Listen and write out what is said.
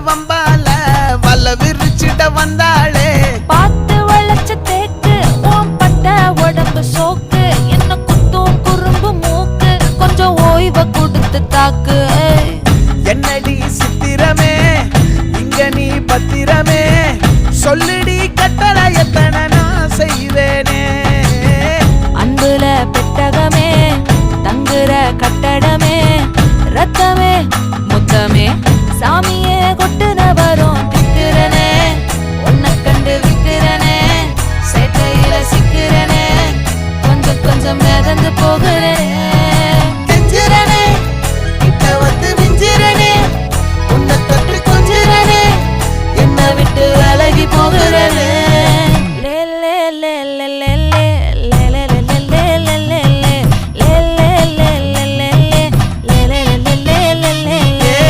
வம்பால வல்ல விரிச்சிட வந்தாளே. பார்த்து வளைச்ச தேக்கு ஓம் பட்ட உடம்பு சோக்கு என்ன குத்தும் குறும்பு மூக்கு கொஞ்சம் ஓய்வ கொடுத்து தாக்கு. என்னடி சித்திரமே இங்க நீ பத்திரமே சொல்லு